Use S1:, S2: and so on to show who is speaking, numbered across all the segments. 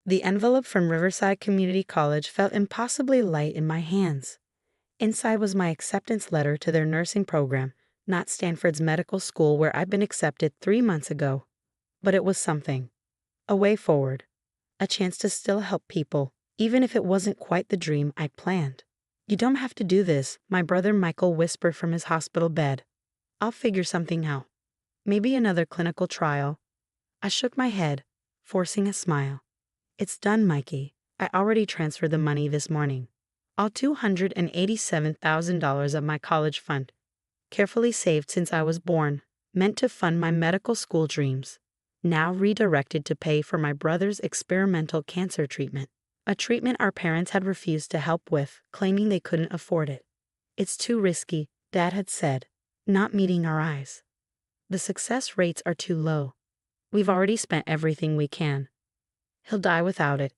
S1: The envelope from Riverside Community College felt impossibly light in my hands. Inside was my acceptance letter to their nursing program, not Stanford's medical school where I'd been accepted 3 months ago. But it was something. A way forward. A chance to still help people, even if it wasn't quite the dream I'd planned. "You don't have to do this," my brother Michael whispered from his hospital bed. "I'll figure something out. Maybe another clinical trial." I shook my head, forcing a smile. "It's done, Mikey. I already transferred the money this morning. All $287,000 of my college fund, carefully saved since I was born, meant to fund my medical school dreams, now redirected to pay for my brother's experimental cancer treatment, a treatment our parents had refused to help with, claiming they couldn't afford it. It's too risky, Dad had said, not meeting our eyes. The success rates are too low. We've already spent everything we can. He'll die without it.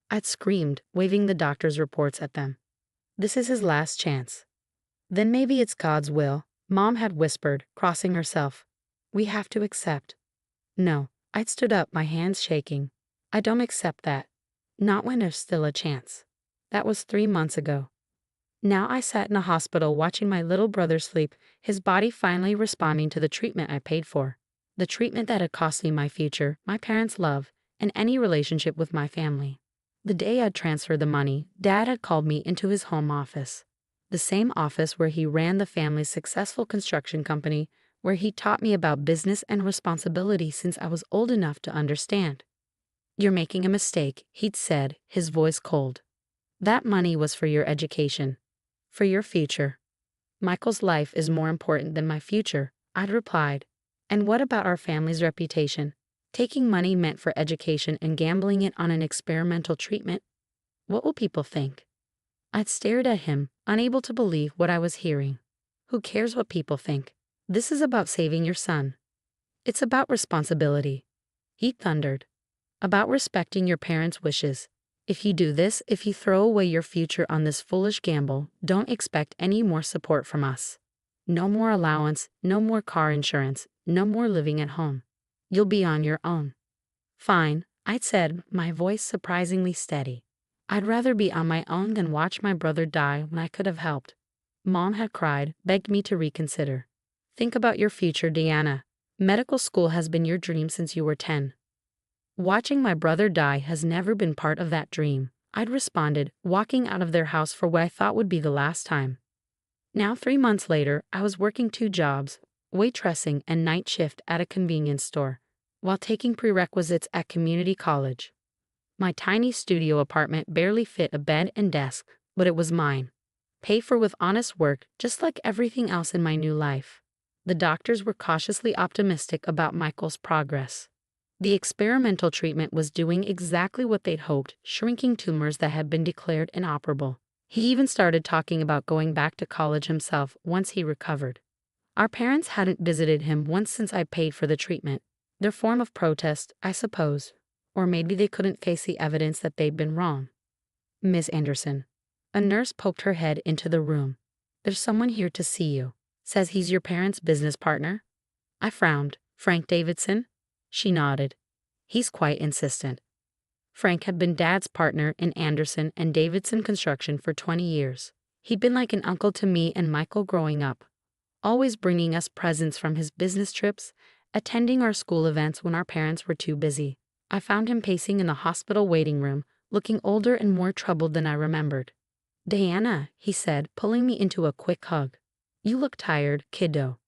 S1: I'd screamed, waving the doctor's reports at them. This is his last chance. Then maybe it's God's will, Mom had whispered, crossing herself. We have to accept. No, I'd stood up, my hands shaking. I don't accept that. Not when there's still a chance. That was 3 months ago. Now I sat in a hospital watching my little brother sleep, his body finally responding to the treatment I paid for. The treatment that had cost me my future, my parents' love, and any relationship with my family. The day I'd transferred the money, Dad had called me into his home office. The same office where he ran the family's successful construction company, where he taught me about business and responsibility since I was old enough to understand. "You're making a mistake," he'd said, his voice cold. "That money was for your education. For your future." "Michael's life is more important than my future," I'd replied. "And what about our family's reputation? Taking money meant for education and gambling it on an experimental treatment? What will people think?" I'd stared at him, unable to believe what I was hearing. "Who cares what people think? This is about saving your son. It's about responsibility," he thundered. "About respecting your parents' wishes. If you do this, if you throw away your future on this foolish gamble, don't expect any more support from us. No more allowance, no more car insurance, no more living at home. You'll be on your own." "Fine," I'd said, my voice surprisingly steady. "I'd rather be on my own than watch my brother die when I could have helped." Mom had cried, begged me to reconsider. "Think about your future, Deanna. Medical school has been your dream since you were 10. Watching my brother die has never been part of that dream," I'd responded, walking out of their house for what I thought would be the last time. Now 3 months later, I was working 2 jobs, waitressing and night shift at a convenience store, while taking prerequisites at community college. My tiny studio apartment barely fit a bed and desk, but it was mine. Paid for with honest work, just like everything else in my new life. The doctors were cautiously optimistic about Michael's progress. The experimental treatment was doing exactly what they'd hoped, shrinking tumors that had been declared inoperable. He even started talking about going back to college himself once he recovered. Our parents hadn't visited him once since I paid for the treatment. Their form of protest, I suppose. Or maybe they couldn't face the evidence that they'd been wrong. "Miss Anderson." A nurse poked her head into the room. "There's someone here to see you. Says he's your parents' business partner." I frowned. "Frank Davidson?" She nodded. "He's quite insistent." Frank had been Dad's partner in Anderson and Davidson Construction for 20 years. He'd been like an uncle to me and Michael growing up, always bringing us presents from his business trips, attending our school events when our parents were too busy. I found him pacing in the hospital waiting room, looking older and more troubled than I remembered. "Diana," he said, pulling me into a quick hug. "You look tired, kiddo."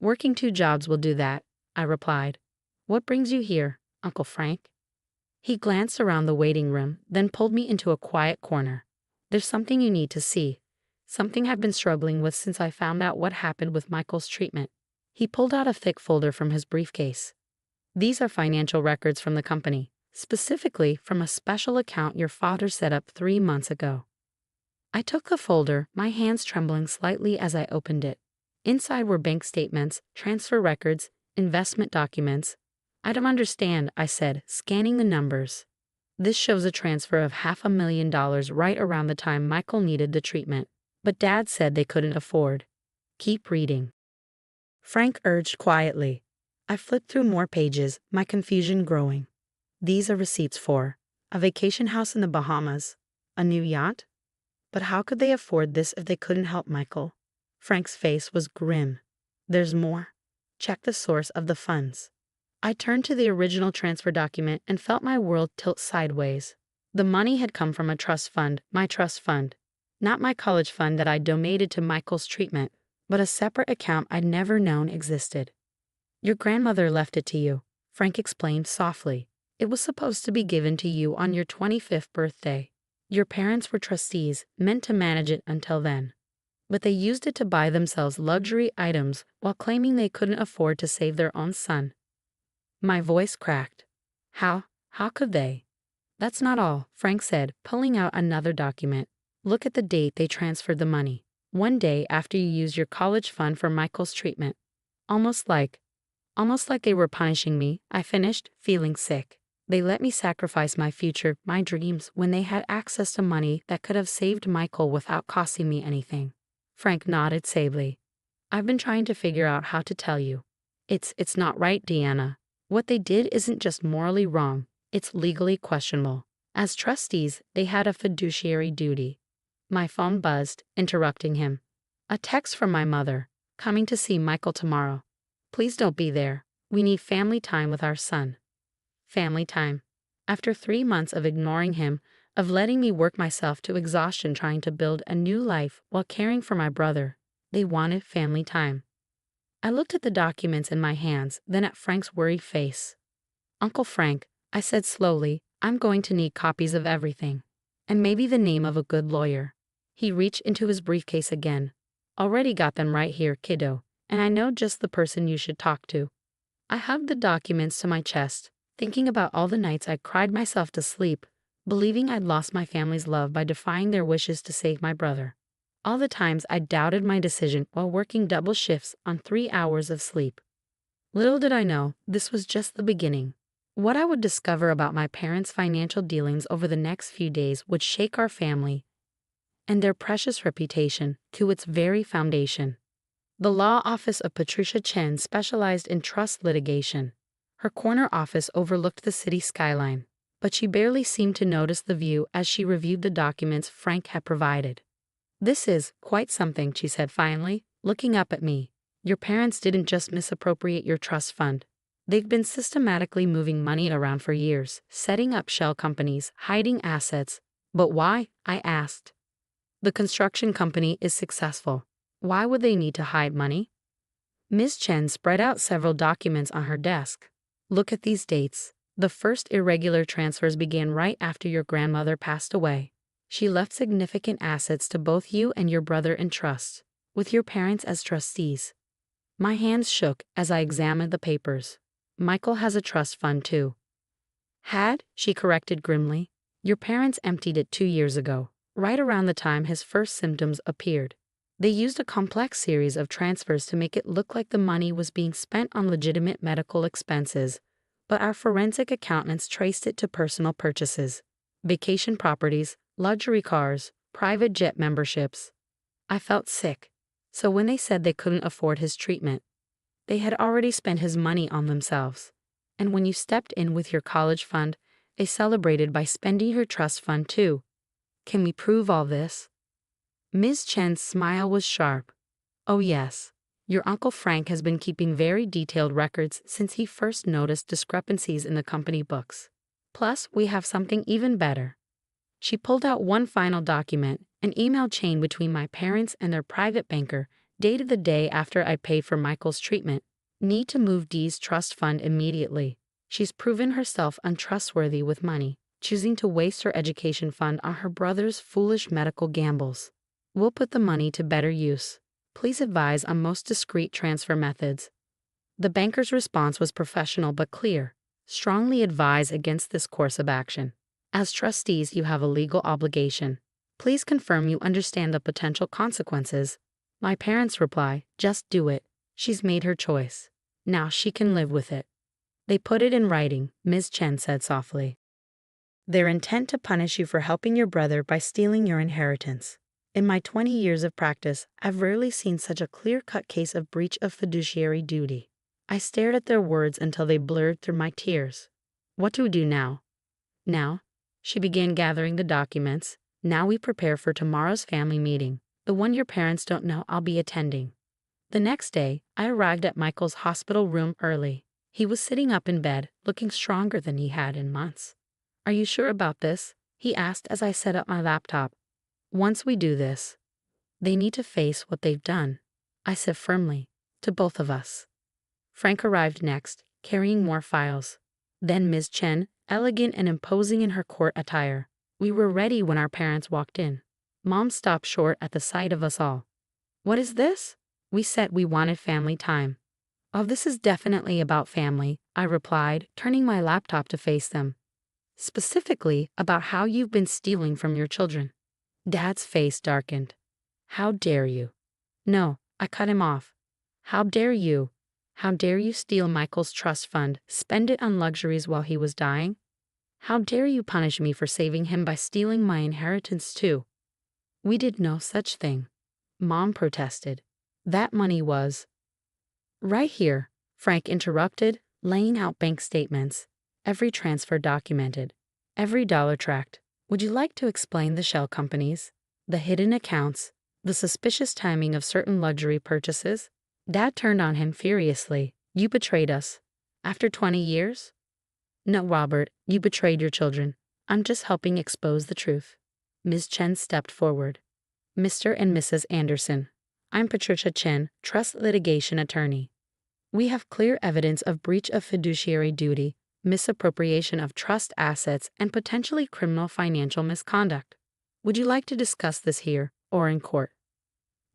S1: "Working 2 jobs will do that," I replied. "What brings you here, Uncle Frank?" He glanced around the waiting room, then pulled me into a quiet corner. "There's something you need to see. Something I've been struggling with since I found out what happened with Michael's treatment." He pulled out a thick folder from his briefcase. "These are financial records from the company, specifically from a special account your father set up 3 months ago." I took the folder, my hands trembling slightly as I opened it. Inside were bank statements, transfer records, investment documents. "I don't understand," I said, scanning the numbers. "This shows a transfer of $500,000 right around the time Michael needed the treatment. But Dad said they couldn't afford." "Keep reading," Frank urged quietly. I flipped through more pages, my confusion growing. "These are receipts for A vacation house in the Bahamas? A new yacht? But how could they afford this if they couldn't help Michael? Frank's face was grim. There's more. Check the source of the funds. I turned to the original transfer document and felt my world tilt sideways. The money had come from a trust fund, my trust fund. Not my college fund that I donated to Michael's treatment, but a separate account I'd never known existed. Your grandmother left it to you, Frank explained softly. It was supposed to be given to you on your 25th birthday. Your parents were trustees, meant to manage it until then. But they used it to buy themselves luxury items while claiming they couldn't afford to save their own son. My voice cracked. How could they? That's not all, Frank said, pulling out another document. Look at the date they transferred the money. One day after you used your college fund for Michael's treatment. Almost like they were punishing me, I finished, feeling sick. They let me sacrifice my future, my dreams, when they had access to money that could have saved Michael without costing me anything. Frank nodded sably. I've been trying to figure out how to tell you. It's not right, Deanna. What they did isn't just morally wrong, it's legally questionable. As trustees, they had a fiduciary duty. My phone buzzed, interrupting him. A text from my mother. Coming to see Michael tomorrow. Please don't be there. We need family time with our son. Family time. After 3 months of ignoring him, of letting me work myself to exhaustion trying to build a new life while caring for my brother, they wanted family time. I looked at the documents in my hands, then at Frank's worried face. Uncle Frank, I said slowly, I'm going to need copies of everything. And maybe the name of a good lawyer. He reached into his briefcase again. Already got them right here, kiddo, and I know just the person you should talk to. I hugged the documents to my chest, thinking about all the nights I cried myself to sleep, believing I'd lost my family's love by defying their wishes to save my brother. All the times I doubted my decision while working double shifts on 3 hours of sleep. Little did I know, this was just the beginning. What I would discover about my parents' financial dealings over the next few days would shake our family and their precious reputation to its very foundation. The law office of Patricia Chen specialized in trust litigation. Her corner office overlooked the city skyline, but she barely seemed to notice the view as she reviewed the documents Frank had provided. This is quite something, she said finally, looking up at me. Your parents didn't just misappropriate your trust fund. They've been systematically moving money around for years, setting up shell companies, hiding assets. But why? I asked. The construction company is successful. Why would they need to hide money? Ms. Chen spread out several documents on her desk. Look at these dates. The first irregular transfers began right after your grandmother passed away. She left significant assets to both you and your brother in trust, with your parents as trustees. My hands shook as I examined the papers. Michael has a trust fund too. Had, she corrected grimly. Your parents emptied it 2 years ago, right around the time his first symptoms appeared. They used a complex series of transfers to make it look like the money was being spent on legitimate medical expenses, but our forensic accountants traced it to personal purchases, vacation properties, luxury cars, private jet memberships. I felt sick. So when they said they couldn't afford his treatment, they had already spent his money on themselves. And when you stepped in with your college fund, they celebrated by spending your trust fund too. Can we prove all this? Ms. Chen's smile was sharp. Oh yes, your Uncle Frank has been keeping very detailed records since he first noticed discrepancies in the company books. Plus, we have something even better. She pulled out one final document, an email chain between my parents and their private banker, dated the day after I paid for Michael's treatment. Need to move Dee's trust fund immediately. She's proven herself untrustworthy with money, choosing to waste her education fund on her brother's foolish medical gambles. We'll put the money to better use. Please advise on most discreet transfer methods. The banker's response was professional but clear. Strongly advise against this course of action. As trustees, you have a legal obligation. Please confirm you understand the potential consequences. My parents' reply, just do it. She's made her choice. Now she can live with it. They put it in writing, Ms. Chen said softly. Their intent to punish you for helping your brother by stealing your inheritance. In my 20 years of practice, I've rarely seen such a clear-cut case of breach of fiduciary duty. I stared at their words until they blurred through my tears. What do we do now? Now? She began gathering the documents. Now we prepare for tomorrow's family meeting, the one your parents don't know I'll be attending. The next day, I arrived at Michael's hospital room early. He was sitting up in bed, looking stronger than he had in months. "Are you sure about this?" he asked as I set up my laptop. "Once we do this, they need to face what they've done," I said firmly, "to both of us." Frank arrived next, carrying more files. Then Ms. Chen, elegant and imposing in her court attire. We were ready when our parents walked in. Mom stopped short at the sight of us all. "What is this?" We said we wanted family time. "Oh, this is definitely about family," I replied, turning my laptop to face them. "Specifically about how you've been stealing from your children." Dad's face darkened. "How dare you?" "No," I cut him off. "How dare you? How dare you steal Michael's trust fund, spend it on luxuries while he was dying? How dare you punish me for saving him by stealing my inheritance too?" "We did no such thing," Mom protested. "That money was—" "Right here," Frank interrupted, laying out bank statements. Every transfer documented. Every dollar tracked. "Would you like to explain the shell companies, the hidden accounts, the suspicious timing of certain luxury purchases?" Dad turned on him furiously. "You betrayed us. After 20 years? No, Robert, you betrayed your children. I'm just helping expose the truth." Ms. Chen stepped forward. "Mr. and Mrs. Anderson, I'm Patricia Chen, trust litigation attorney. We have clear evidence of breach of fiduciary duty, misappropriation of trust assets, and potentially criminal financial misconduct. Would you like to discuss this here or in court?"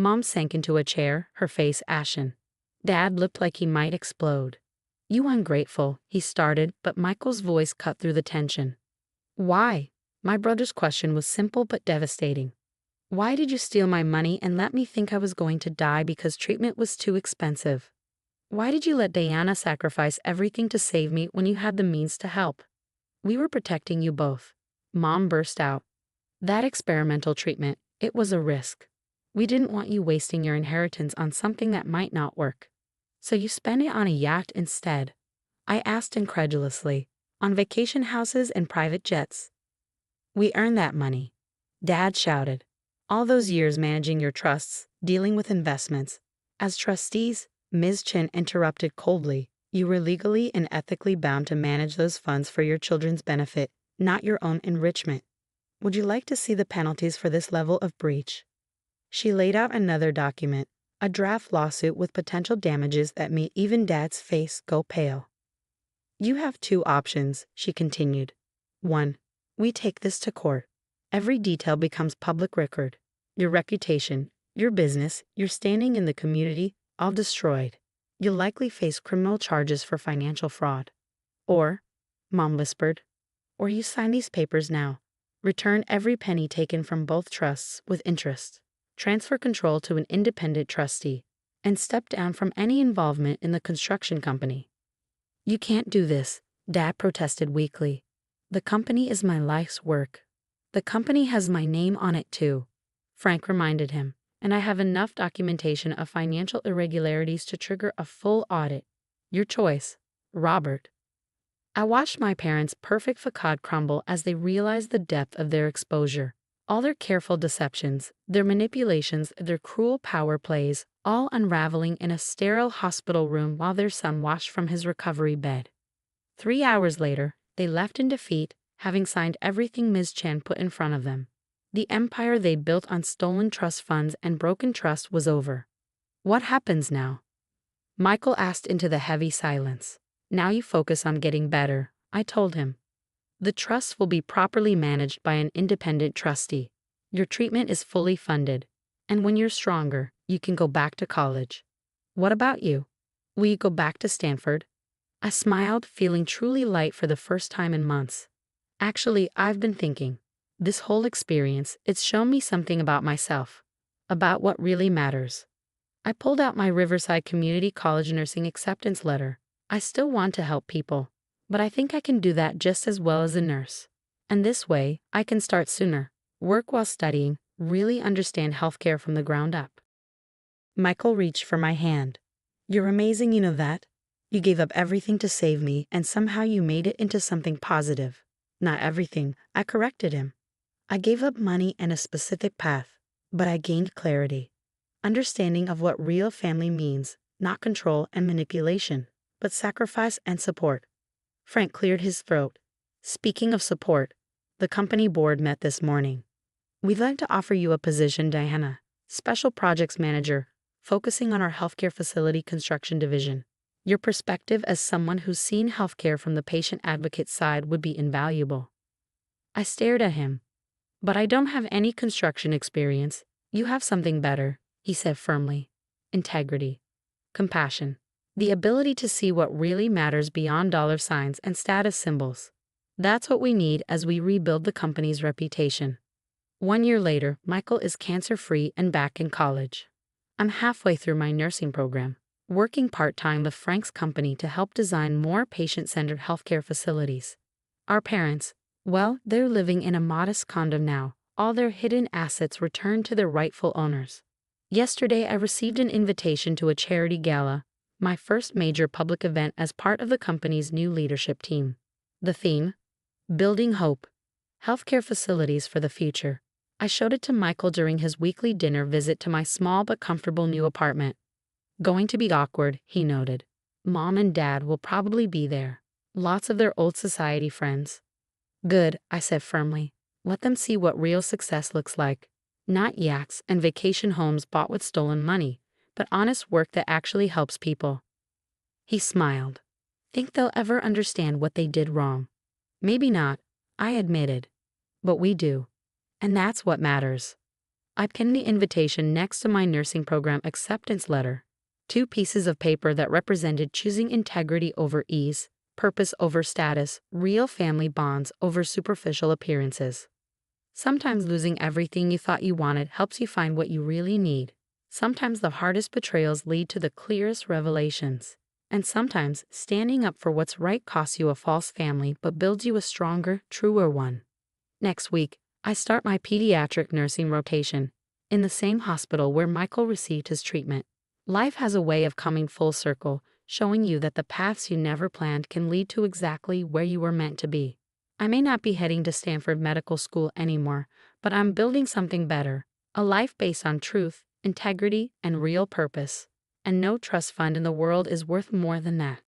S1: Mom sank into a chair, her face ashen. Dad looked like he might explode. "You ungrateful," he started, but Michael's voice cut through the tension. "Why?" My brother's question was simple but devastating. "Why did you steal my money and let me think I was going to die because treatment was too expensive? Why did you let Diana sacrifice everything to save me when you had the means to help? We were protecting you both." Mom burst out. "That experimental treatment, it was a risk. We didn't want you wasting your inheritance on something that might not work. So you spend it on a yacht instead?" I asked incredulously. "On vacation houses and private jets?" "We earned that money," Dad shouted. "All those years managing your trusts, dealing with investments. As trustees," Ms. Chen interrupted coldly, "you were legally and ethically bound to manage those funds for your children's benefit, not your own enrichment. Would you like to see the penalties for this level of breach?" She laid out another document, a draft lawsuit with potential damages that made even Dad's face go pale. "You have two options," she continued. "One, we take this to court. Every detail becomes public record. Your reputation, your business, your standing in the community, all destroyed. You'll likely face criminal charges for financial fraud. Or," Mom whispered, "or you sign these papers now. Return every penny taken from both trusts with interest. Transfer control to an independent trustee, and step down from any involvement in the construction company." "You can't do this," Dad protested weakly. "The company is my life's work." "The company has my name on it too," Frank reminded him, "and I have enough documentation of financial irregularities to trigger a full audit. Your choice, Robert." I watched my parents' perfect facade crumble as they realized the depth of their exposure. All their careful deceptions, their manipulations, their cruel power plays, all unraveling in a sterile hospital room while their son watched from his recovery bed. 3 hours later, they left in defeat, having signed everything Ms. Chen put in front of them. The empire they built on stolen trust funds and broken trust was over. "What happens now?" Michael asked into the heavy silence. "Now you focus on getting better," I told him. "The trust will be properly managed by an independent trustee. Your treatment is fully funded. And when you're stronger, you can go back to college. What about you? Will you go back to Stanford?" I smiled, feeling truly light for the first time in months. "Actually, I've been thinking. This whole experience, it's shown me something about myself. About what really matters." I pulled out my Riverside Community College nursing acceptance letter. I still want to help people, but I think I can do that just as well as a nurse. And this way, I can start sooner, work while studying, really understand healthcare from the ground up. Michael reached for my hand. "You're amazing, you know that? You gave up everything to save me, and somehow you made it into something positive. Not everything, I corrected him. I gave up money and a specific path, but I gained clarity. Understanding of what real family means, not control and manipulation, but sacrifice and support. Frank cleared his throat. Speaking of support, the company board met this morning. We'd like to offer you a position, Diana, Special Projects Manager, focusing on our healthcare facility construction division. Your perspective as someone who's seen healthcare from the patient advocate side would be invaluable. I stared at him. But I don't have any construction experience. You have something better, he said firmly. Integrity. Compassion. The ability to see what really matters beyond dollar signs and status symbols. That's what we need as we rebuild the company's reputation. 1 year later, Michael is cancer-free and back in college. I'm halfway through my nursing program, working part-time with Frank's company to help design more patient-centered healthcare facilities. Our parents, well, they're living in a modest condo now, all their hidden assets returned to their rightful owners. Yesterday, I received an invitation to a charity gala, my first major public event as part of the company's new leadership team. The theme? Building Hope. Healthcare facilities for the future. I showed it to Michael during his weekly dinner visit to my small but comfortable new apartment. Going to be awkward, he noted. Mom and Dad will probably be there. Lots of their old society friends. Good, I said firmly. Let them see what real success looks like. Not yachts and vacation homes bought with stolen money, but honest work that actually helps people. He smiled. Think they'll ever understand what they did wrong? Maybe not, I admitted. But we do. And that's what matters. I pinned the invitation next to my nursing program acceptance letter. 2 pieces of paper that represented choosing integrity over ease, purpose over status, real family bonds over superficial appearances. Sometimes losing everything you thought you wanted helps you find what you really need. Sometimes the hardest betrayals lead to the clearest revelations. And sometimes standing up for what's right costs you a false family but builds you a stronger, truer one. Next week, I start my pediatric nursing rotation in the same hospital where Michael received his treatment. Life has a way of coming full circle, showing you that the paths you never planned can lead to exactly where you were meant to be. I may not be heading to Stanford Medical School anymore, but I'm building something better, a life based on truth, integrity, and real purpose. And no trust fund in the world is worth more than that.